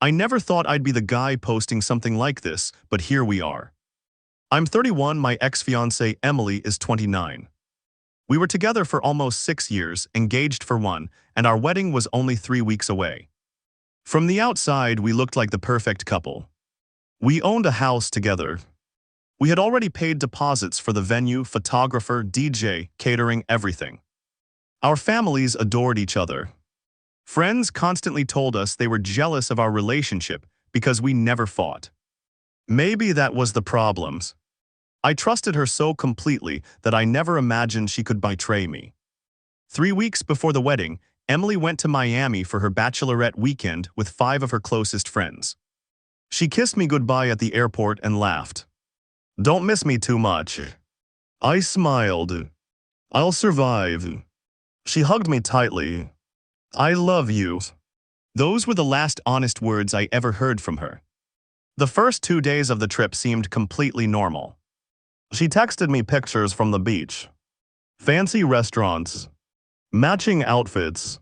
I never thought I'd be the guy posting something like this, but here we are. I'm 31, my ex-fiancée Emily is 29. We were together for almost 6 years, engaged for 1, and our wedding was only 3 weeks away. From the outside, we looked like the perfect couple. We owned a house together. We had already paid deposits for the venue, photographer, DJ, catering, everything. Our families adored each other. Friends constantly told us they were jealous of our relationship because we never fought. Maybe that was the problem. I trusted her so completely that I never imagined she could betray me. 3 weeks before the wedding, Emily went to Miami for her bachelorette weekend with 5 of her closest friends. She kissed me goodbye at the airport and laughed. "Don't miss me too much." I smiled. "I'll survive." She hugged me tightly. "I love you." Those were the last honest words I ever heard from her. The first 2 days of the trip seemed completely normal. She texted me pictures from the beach, fancy restaurants, matching outfits,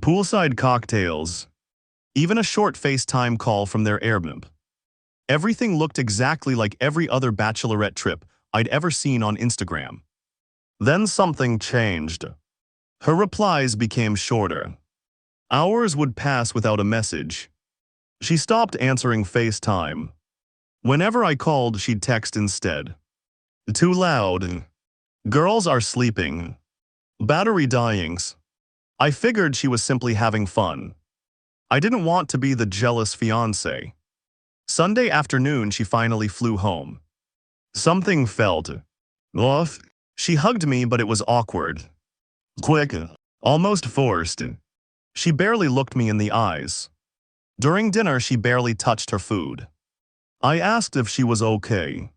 poolside cocktails, even a short FaceTime call from their Airbnb. Everything looked exactly like every other bachelorette trip I'd ever seen on Instagram. Then something changed. Her replies became shorter. Hours would pass without a message. She stopped answering FaceTime. Whenever I called, she'd text instead. "Too loud." "Girls are sleeping." "Battery dying." I figured she was simply having fun. I didn't want to be the jealous fiancé. Sunday afternoon, she finally flew home. Something felt off. She hugged me, but it was awkward. Quick, almost forced. She barely looked me in the eyes. During dinner, she barely touched her food. I asked if she was okay.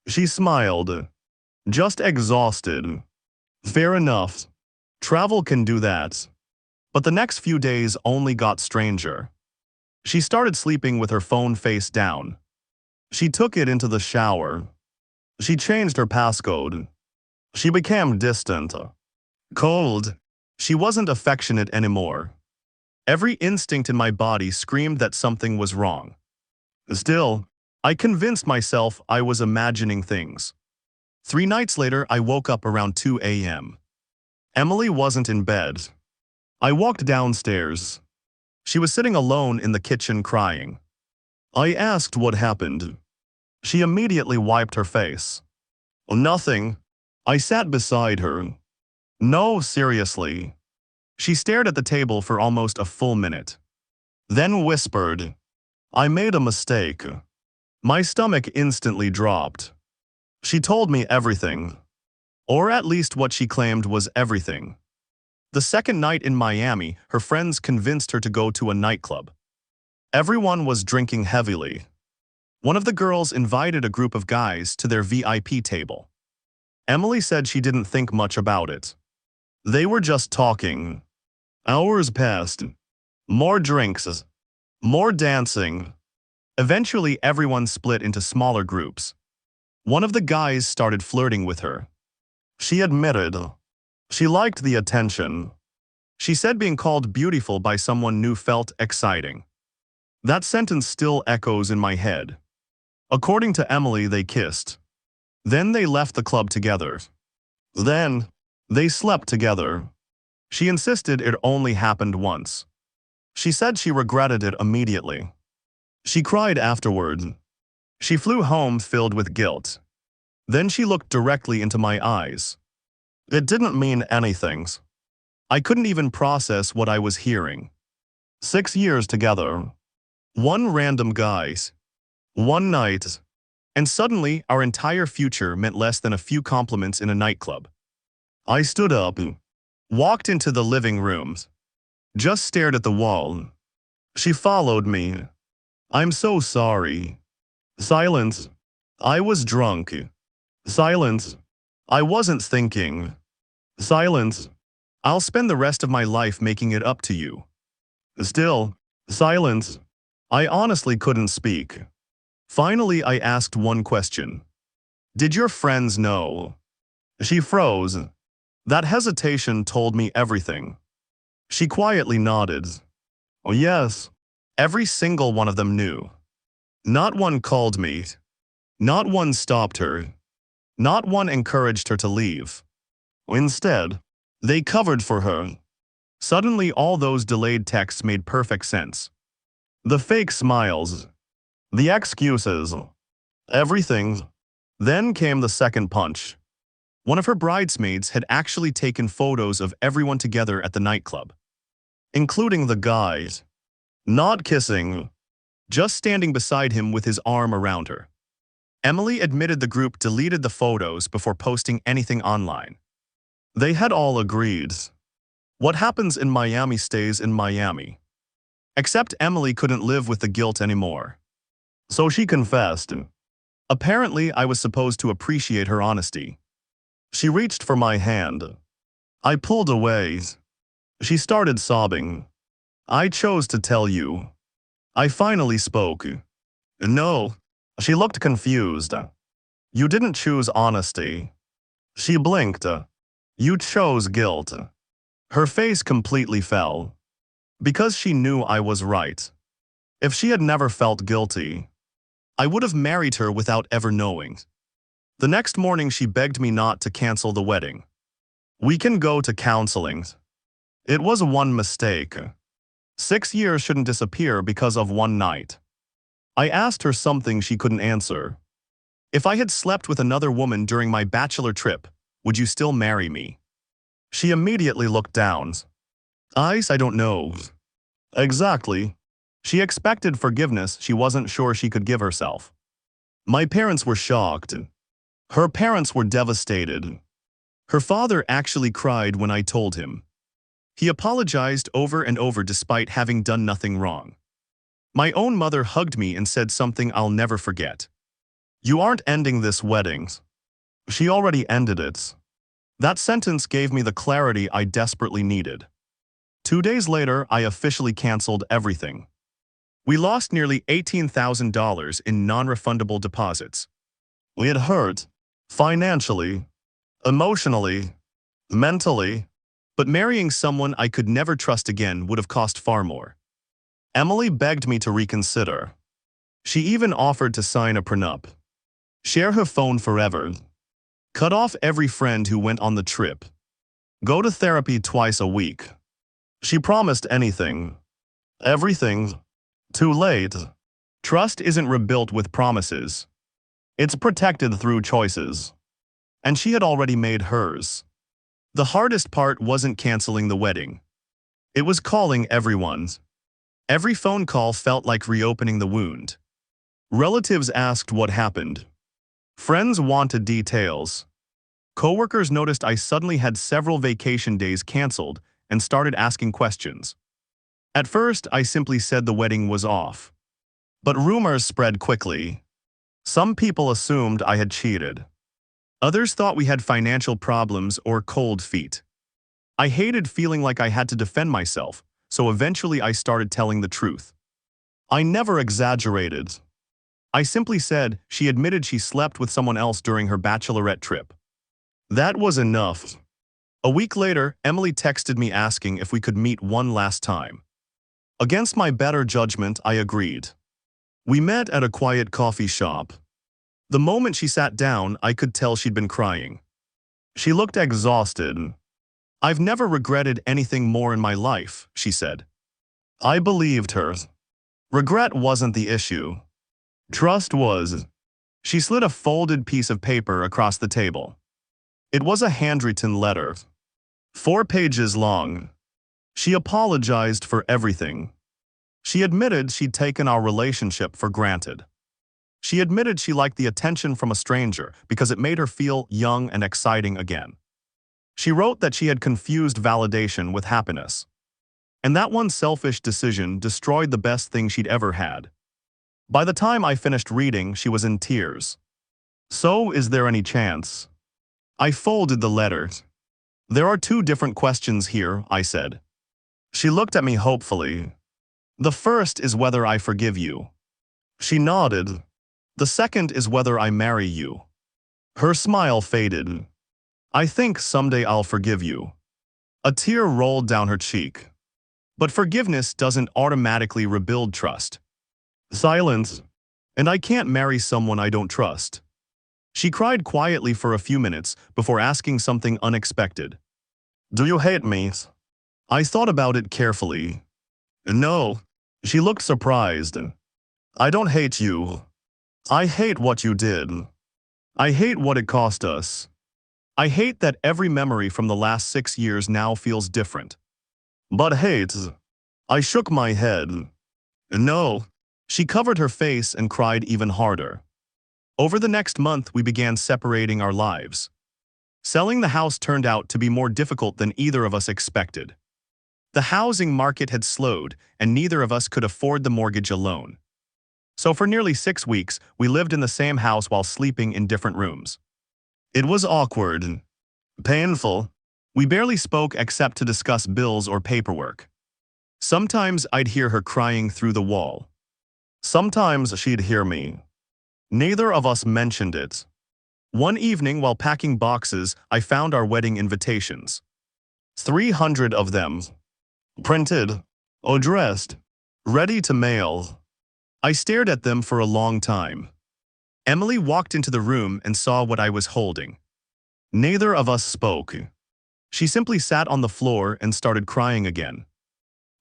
She smiled. "Just exhausted." Fair enough. Travel can do that. But the next few days only got stranger. She started sleeping with her phone face down. She took it into the shower. She changed her passcode. She became distant. Cold. She wasn't affectionate anymore. Every instinct in my body screamed that something was wrong. Still, I convinced myself I was imagining things. 3 nights later, I woke up around 2 a.m. Emily wasn't in bed. I walked downstairs. She was sitting alone in the kitchen crying. I asked what happened. She immediately wiped her face. "Nothing." I sat beside her. "No, seriously." She stared at the table for almost a full minute. Then whispered, "I made a mistake." My stomach instantly dropped. She told me everything. Or at least what she claimed was everything. The second night in Miami, her friends convinced her to go to a nightclub. Everyone was drinking heavily. One of the girls invited a group of guys to their VIP table. Emily said she didn't think much about it. They were just talking. Hours passed. More drinks. More dancing. Eventually, everyone split into smaller groups. One of the guys started flirting with her. She admitted. She liked the attention. She said being called beautiful by someone new felt exciting. That sentence still echoes in my head. According to Emily, they kissed. Then they left the club together. Then, they slept together. She insisted it only happened once. She said she regretted it immediately. She cried afterward. She flew home filled with guilt. Then she looked directly into my eyes. It didn't mean anything. I couldn't even process what I was hearing. 6 years together. One random guy. One night. And suddenly, our entire future meant less than a few compliments in a nightclub. I stood up, walked into the living room, just stared at the wall. She followed me. "I'm so sorry." Silence. "I was drunk." Silence. "I wasn't thinking." Silence. "I'll spend the rest of my life making it up to you." Still. Silence. I honestly couldn't speak. Finally, I asked one question. "Did your friends know?" She froze. That hesitation told me everything. She quietly nodded. "Oh, yes. Every single one of them knew. Not one called me. Not one stopped her. Not one encouraged her to leave. Instead, they covered for her. Suddenly, all those delayed texts made perfect sense. The fake smiles, the excuses, everything. Then came the second punch. One of her bridesmaids had actually taken photos of everyone together at the nightclub, including the guys. Not kissing, just standing beside him with his arm around her. Emily admitted the group deleted the photos before posting anything online. They had all agreed. What happens in Miami stays in Miami. Except Emily couldn't live with the guilt anymore. So she confessed. Apparently, I was supposed to appreciate her honesty. She reached for my hand. I pulled away. She started sobbing. I chose to tell you. I finally spoke. No. She looked confused. You didn't choose honesty. She blinked. You chose guilt. Her face completely fell. Because she knew I was right. If she had never felt guilty, I would have married her without ever knowing. The next morning she begged me not to cancel the wedding. We can go to counseling. It was one mistake. 6 years shouldn't disappear because of one night. I asked her something she couldn't answer. If I had slept with another woman during my bachelor trip, would you still marry me? She immediately looked down. I don't know. Exactly. She expected forgiveness she wasn't sure she could give herself. My parents were shocked. Her parents were devastated. Her father actually cried when I told him. He apologized over and over despite having done nothing wrong. My own mother hugged me and said something I'll never forget. You aren't ending this wedding. She already ended it. That sentence gave me the clarity I desperately needed. 2 days later, I officially canceled everything. We lost nearly $18,000 in non-refundable deposits. It hurt, financially, emotionally, mentally, but marrying someone I could never trust again would have cost far more. Emily begged me to reconsider. She even offered to sign a prenup, share her phone forever, cut off every friend who went on the trip, go to therapy twice a week. She promised anything, everything. Too late. Trust isn't rebuilt with promises. It's protected through choices. And she had already made hers. The hardest part wasn't canceling the wedding. It was calling everyone. Every phone call felt like reopening the wound. Relatives asked what happened. Friends wanted details. Coworkers noticed I suddenly had several vacation days canceled and started asking questions. At first, I simply said the wedding was off. But rumors spread quickly. Some people assumed I had cheated. Others thought we had financial problems or cold feet. I hated feeling like I had to defend myself, so eventually I started telling the truth. I never exaggerated. I simply said she admitted she slept with someone else during her bachelorette trip. That was enough. A week later, Emily texted me asking if we could meet one last time. Against my better judgment, I agreed. We met at a quiet coffee shop. The moment she sat down, I could tell she'd been crying. She looked exhausted. I've never regretted anything more in my life, she said. I believed her. Regret wasn't the issue. Trust was. She slid a folded piece of paper across the table. It was a handwritten letter. 4 pages long. She apologized for everything. She admitted she'd taken our relationship for granted. She admitted she liked the attention from a stranger because it made her feel young and exciting again. She wrote that she had confused validation with happiness. And that one selfish decision destroyed the best thing she'd ever had. By the time I finished reading, she was in tears. So, is there any chance? I folded the letter. There are 2 different questions here, I said. She looked at me hopefully. The first is whether I forgive you. She nodded. The second is whether I marry you. Her smile faded. I think someday I'll forgive you. A tear rolled down her cheek. But forgiveness doesn't automatically rebuild trust. Silence. And I can't marry someone I don't trust. She cried quietly for a few minutes before asking something unexpected. Do you hate me? I thought about it carefully. No. She looked surprised. I don't hate you. I hate what you did. I hate what it cost us. I hate that every memory from the last 6 years now feels different. But hate. I shook my head. No. She covered her face and cried even harder. Over the next month, we began separating our lives. Selling the house turned out to be more difficult than either of us expected. The housing market had slowed, and neither of us could afford the mortgage alone. So for nearly 6 weeks, we lived in the same house while sleeping in different rooms. It was awkward and painful. We barely spoke except to discuss bills or paperwork. Sometimes I'd hear her crying through the wall. Sometimes she'd hear me. Neither of us mentioned it. One evening while packing boxes, I found our wedding invitations. 300 of them. Printed, addressed, ready to mail. I stared at them for a long time. Emily walked into the room and saw what I was holding. Neither of us spoke. She simply sat on the floor and started crying again.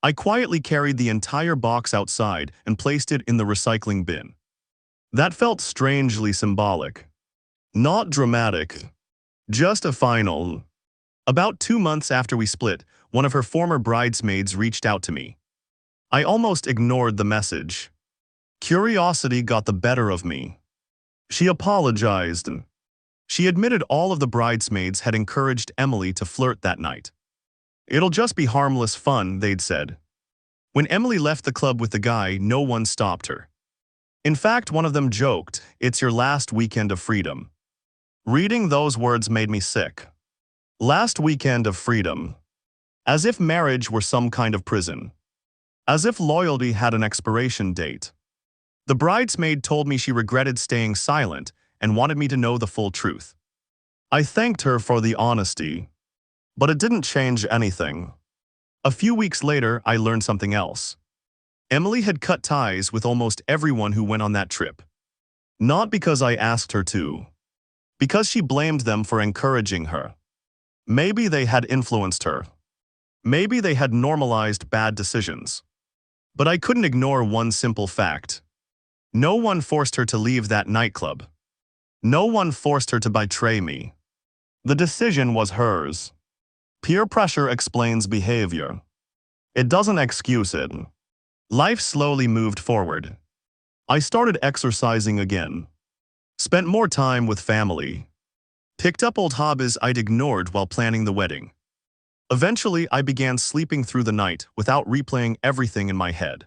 I quietly carried the entire box outside and placed it in the recycling bin. That felt strangely symbolic. Not dramatic. Just a final. About 2 months after we split, one of her former bridesmaids reached out to me. I almost ignored the message. Curiosity got the better of me. She apologized. She admitted all of the bridesmaids had encouraged Emily to flirt that night. It'll just be harmless fun, they'd said. When Emily left the club with the guy, no one stopped her. In fact, one of them joked, "It's your last weekend of freedom." Reading those words made me sick. Last weekend of freedom. As if marriage were some kind of prison. As if loyalty had an expiration date. The bridesmaid told me she regretted staying silent and wanted me to know the full truth. I thanked her for the honesty. But it didn't change anything. A few weeks later, I learned something else. Emily had cut ties with almost everyone who went on that trip. Not because I asked her to. Because she blamed them for encouraging her. Maybe they had influenced her. Maybe they had normalized bad decisions. But I couldn't ignore one simple fact. No one forced her to leave that nightclub. No one forced her to betray me. The decision was hers. Peer pressure explains behavior. It doesn't excuse it. Life slowly moved forward. I started exercising again. Spent more time with family. Picked up old hobbies I'd ignored while planning the wedding. Eventually, I began sleeping through the night without replaying everything in my head.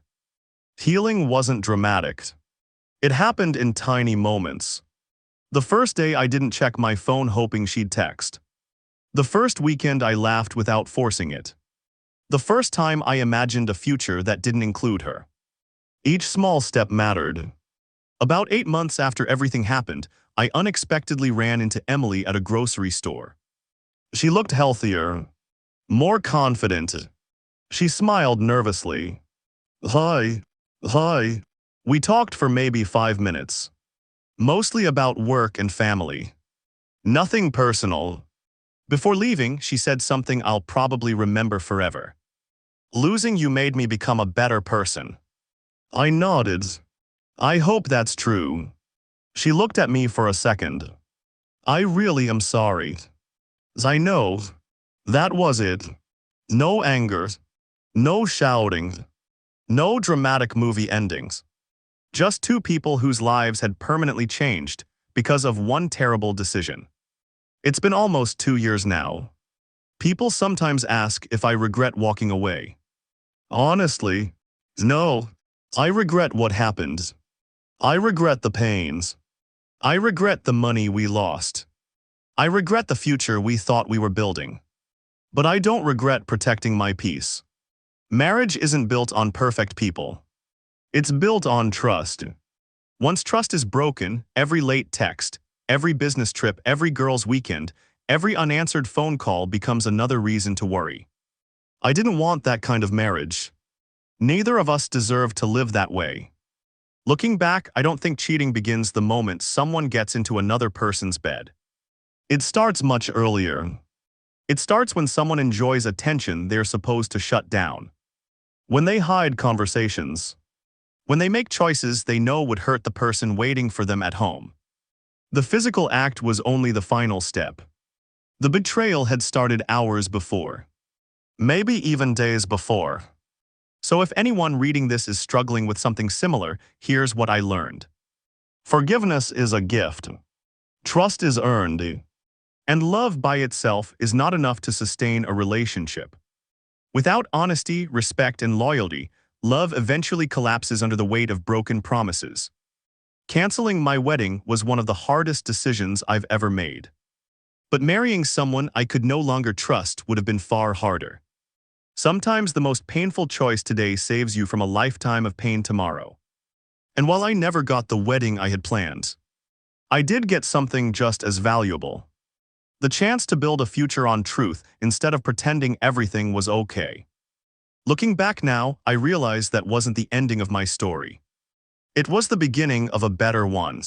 Healing wasn't dramatic. It happened in tiny moments. The first day I didn't check my phone hoping she'd text. The first weekend I laughed without forcing it. The first time I imagined a future that didn't include her. Each small step mattered. About 8 months after everything happened, I unexpectedly ran into Emily at a grocery store. She looked healthier, more confident. She smiled nervously. Hi. Hi. We talked for maybe 5 minutes. Mostly about work and family. Nothing personal. Before leaving, she said something I'll probably remember forever. Losing you made me become a better person. I nodded. I hope that's true. She looked at me for a second. I really am sorry. I know. That was it. No anger. No shouting. No dramatic movie endings. Just two people whose lives had permanently changed because of one terrible decision. It's been almost 2 years now. People sometimes ask if I regret walking away. Honestly, no. I regret what happened. I regret the pains. I regret the money we lost. I regret the future we thought we were building. But I don't regret protecting my peace. Marriage isn't built on perfect people. It's built on trust. Once trust is broken, every late text, every business trip, every girl's weekend, every unanswered phone call becomes another reason to worry. I didn't want that kind of marriage. Neither of us deserved to live that way. Looking back, I don't think cheating begins the moment someone gets into another person's bed. It starts much earlier. It starts when someone enjoys attention they're supposed to shut down. When they hide conversations. When they make choices they know would hurt the person waiting for them at home. The physical act was only the final step. The betrayal had started hours before. Maybe even days before. So if anyone reading this is struggling with something similar, here's what I learned. Forgiveness is a gift. Trust is earned. And love by itself is not enough to sustain a relationship. Without honesty, respect, and loyalty, love eventually collapses under the weight of broken promises. Canceling my wedding was one of the hardest decisions I've ever made. But marrying someone I could no longer trust would have been far harder. Sometimes the most painful choice today saves you from a lifetime of pain tomorrow. And while I never got the wedding I had planned, I did get something just as valuable. The chance to build a future on truth instead of pretending everything was okay. Looking back now, I realize that wasn't the ending of my story. It was the beginning of a better one.